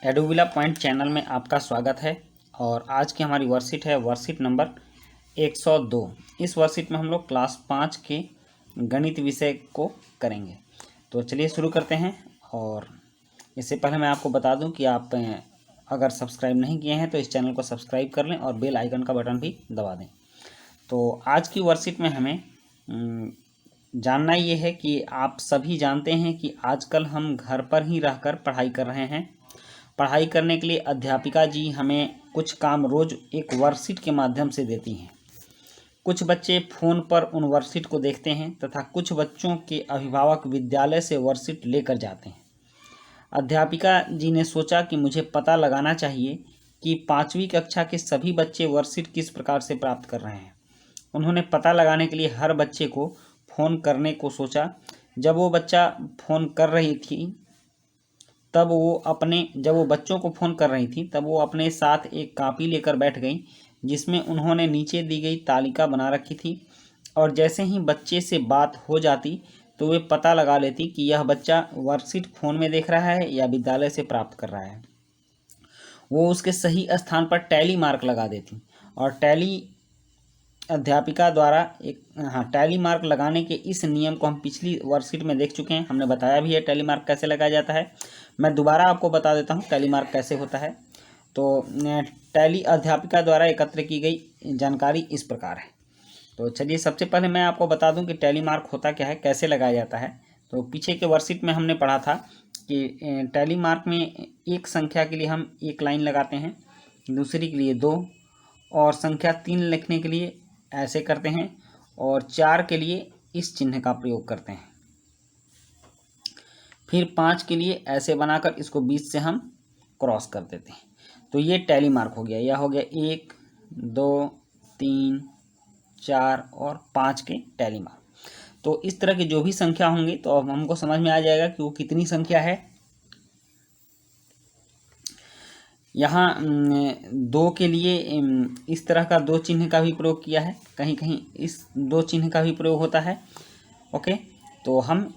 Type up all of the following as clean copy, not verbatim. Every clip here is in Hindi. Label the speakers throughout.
Speaker 1: एडुविला पॉइंट चैनल में आपका स्वागत है। और आज की हमारी वर्कशीट है वर्कशीट नंबर 102। इस वर्कशीट में हम लोग क्लास 5 के गणित विषय को करेंगे। तो चलिए शुरू करते हैं। और इससे पहले मैं आपको बता दूं कि आप अगर सब्सक्राइब नहीं किए हैं तो इस चैनल को सब्सक्राइब कर लें और बेल आइकन का बटन भी दबा दें। तो आज की वर्कशीट में हमें जानना ये है कि आप सभी जानते हैं कि आजकल हम घर पर ही रहकर पढ़ाई कर रहे हैं। पढ़ाई करने के लिए अध्यापिका जी हमें कुछ काम रोज़ एक वर्कशीट के माध्यम से देती हैं। कुछ बच्चे फ़ोन पर उन वर्कशीट को देखते हैं तथा कुछ बच्चों के अभिभावक विद्यालय से वर्कशीट लेकर जाते हैं। अध्यापिका जी ने सोचा कि मुझे पता लगाना चाहिए कि 5वीं कक्षा के सभी बच्चे वर्कशीट किस प्रकार से प्राप्त कर रहे हैं। उन्होंने पता लगाने के लिए हर बच्चे को फ़ोन करने को सोचा। जब वो बच्चों को फ़ोन कर रही थी तब वो अपने साथ एक कॉपी लेकर बैठ गई जिसमें उन्होंने नीचे दी गई तालिका बना रखी थी। और जैसे ही बच्चे से बात हो जाती तो वे पता लगा लेती कि यह बच्चा वर्कशीट फ़ोन में देख रहा है या विद्यालय से प्राप्त कर रहा है। वो उसके सही स्थान पर टैली मार्क लगा देती। और अध्यापिका द्वारा टैली मार्क लगाने के इस नियम को हम पिछली वर्कशीट में देख चुके हैं। हमने बताया भी है टैली मार्क कैसे लगाया जाता है। मैं दोबारा आपको बता देता हूँ टैली मार्क कैसे होता है। तो टैली अध्यापिका द्वारा एकत्र की गई जानकारी इस प्रकार है। तो चलिए सबसे पहले मैं आपको बता दूं कि टैली मार्क होता क्या है, कैसे लगाया जाता है। तो पीछे के वर्कशीट में हमने पढ़ा था कि टैली मार्क में एक संख्या के लिए हम एक लाइन लगाते हैं, दूसरी के लिए 2, और संख्या 3 लिखने के लिए ऐसे करते हैं, और 4 के लिए इस चिन्ह का प्रयोग करते हैं। फिर 5 के लिए ऐसे बनाकर इसको 20 से हम क्रॉस कर देते हैं। तो ये टैली मार्क हो गया। यह हो गया 1, 2, 3, 4 और 5 के टैली मार्क। तो इस तरह की जो भी संख्या होंगी तो अब हमको समझ में आ जाएगा कि वो कितनी संख्या है। यहाँ 2 के लिए इस तरह का 2 चिन्ह का भी प्रयोग किया है, कहीं कहीं इस 2 चिन्ह का भी प्रयोग होता है। ओके, तो हम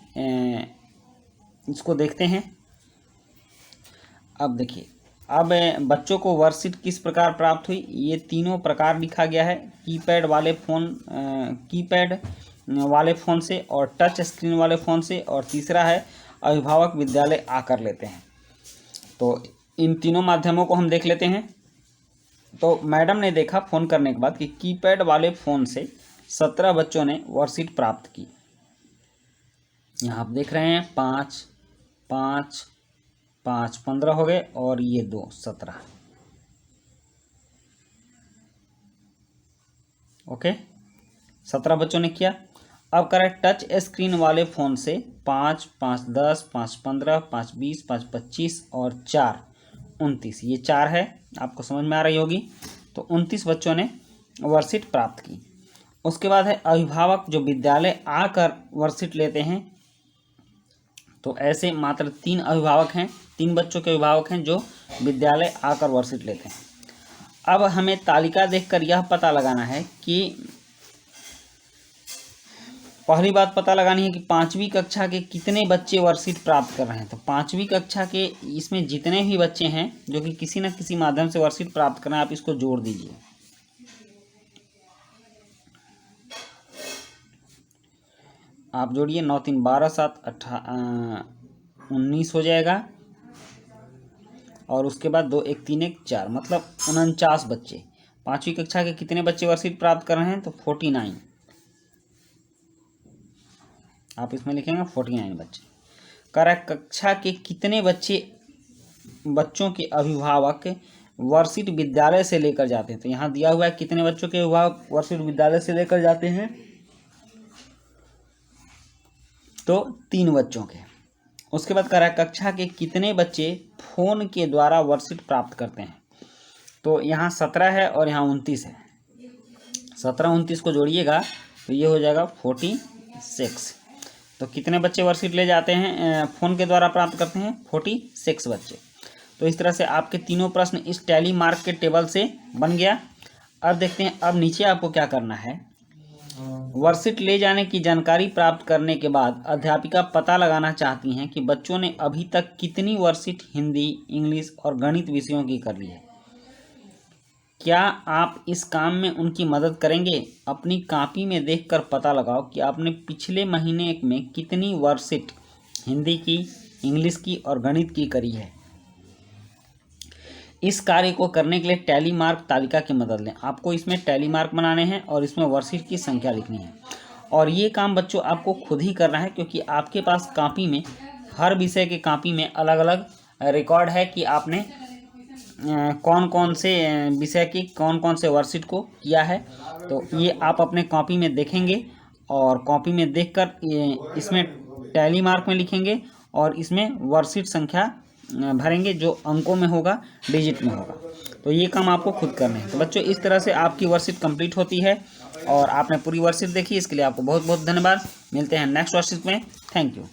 Speaker 1: इसको देखते हैं। अब देखिए, अब बच्चों को वर्कशीट किस प्रकार प्राप्त हुई, ये तीनों प्रकार लिखा गया है। कीपैड वाले फ़ोन से, और टच स्क्रीन वाले फ़ोन से, और तीसरा है अभिभावक विद्यालय आकर लेते हैं। तो इन तीनों माध्यमों को हम देख लेते हैं। तो मैडम ने देखा फ़ोन करने के बाद कि कीपैड वाले फ़ोन से 17 बच्चों ने वर्कशीट प्राप्त की। यहाँ आप देख रहे हैं 5, 5, 5, 15 हो गए, और ये 2, 17। ओके, 17 बच्चों ने किया। अब करें टच स्क्रीन वाले फ़ोन से 5, 5, 10, 5, 15, 5, 20, 5, 25 और 4, 29। ये 4 है, आपको समझ में आ रही होगी। तो 29 बच्चों ने वर्कशीट प्राप्त की। उसके बाद है अभिभावक जो विद्यालय आकर वर्कशीट लेते हैं। तो ऐसे मात्र 3 अभिभावक हैं, 3 बच्चों के अभिभावक हैं जो विद्यालय आकर वर्कशीट लेते हैं। अब हमें तालिका देखकर यह पता लगाना है कि पहली बात पता लगानी है कि 5वीं कक्षा के कितने बच्चे वर्कशीट प्राप्त कर रहे हैं। तो 5वीं कक्षा के इसमें जितने भी बच्चे हैं जो कि किसी न किसी माध्यम से वर्कशीट प्राप्त कर रहे हैं, आप इसको जोड़ दीजिए। आप जोड़िए, 9, 3, 12, 7, 19 हो जाएगा। और उसके बाद 2, 1, 3, 1, 4, मतलब 49 बच्चे। 5वीं कक्षा के कितने बच्चे वर्कशीट प्राप्त कर रहे हैं, तो 49। आप इसमें लिखेंगे 49 बच्चे। कक्षा के कितने बच्चों के अभिभावक वर्कशीट विद्यालय से लेकर जाते हैं। तो यहाँ दिया हुआ है कितने बच्चों के अभिभावक वर्कशीट विद्यालय से लेकर जाते हैं, तो 3 बच्चों के। उसके बाद कक्षा के कितने बच्चे फ़ोन के द्वारा वर्कशीट प्राप्त करते हैं। तो यहाँ 17 है और यहाँ 29 है। 17, 29 को जोड़िएगा तो ये हो जाएगा 46। तो कितने बच्चे वर्कशीट ले जाते हैं, फ़ोन के द्वारा प्राप्त करते हैं, 46 बच्चे। तो इस तरह से आपके तीनों प्रश्न इस टैली मार्क के टेबल से बन गया। अब देखते हैं, अब नीचे आपको क्या करना है वर्कशीट ले जाने की जानकारी प्राप्त करने के बाद अध्यापिका पता लगाना चाहती हैं कि बच्चों ने अभी तक कितनी वर्कशीट हिंदी, इंग्लिश और गणित विषयों की कर ली है। क्या आप इस काम में उनकी मदद करेंगे? अपनी कॉपी में देखकर पता लगाओ कि आपने पिछले महीने में कितनी वर्कशीट हिंदी की, इंग्लिश की और गणित की करी है। इस कार्य को करने के लिए टैली मार्क तालिका की मदद लें। आपको इसमें टैली मार्क बनाने हैं और इसमें वर्कशीट की संख्या लिखनी है। और ये काम बच्चों आपको खुद ही करना है, क्योंकि आपके पास कॉपी में, हर विषय के कॉपी में अलग अलग रिकॉर्ड है कि आपने कौन कौन से विषय की कौन कौन से वर्कशीट को किया है। तो ये आप अपने कॉपी में देखेंगे और कॉपी में देखकर इसमें टैली मार्क में लिखेंगे और इसमें वर्कशीट संख्या भरेंगे, जो अंकों में होगा, डिजिट में होगा। तो ये काम आपको खुद करना है। तो बच्चों, इस तरह से आपकी वर्कशीट कंप्लीट होती है और आपने पूरी वर्कशीट देखी। इसके लिए आपको बहुत बहुत धन्यवाद। मिलते हैं नेक्स्ट वर्कशीट में। Thank you.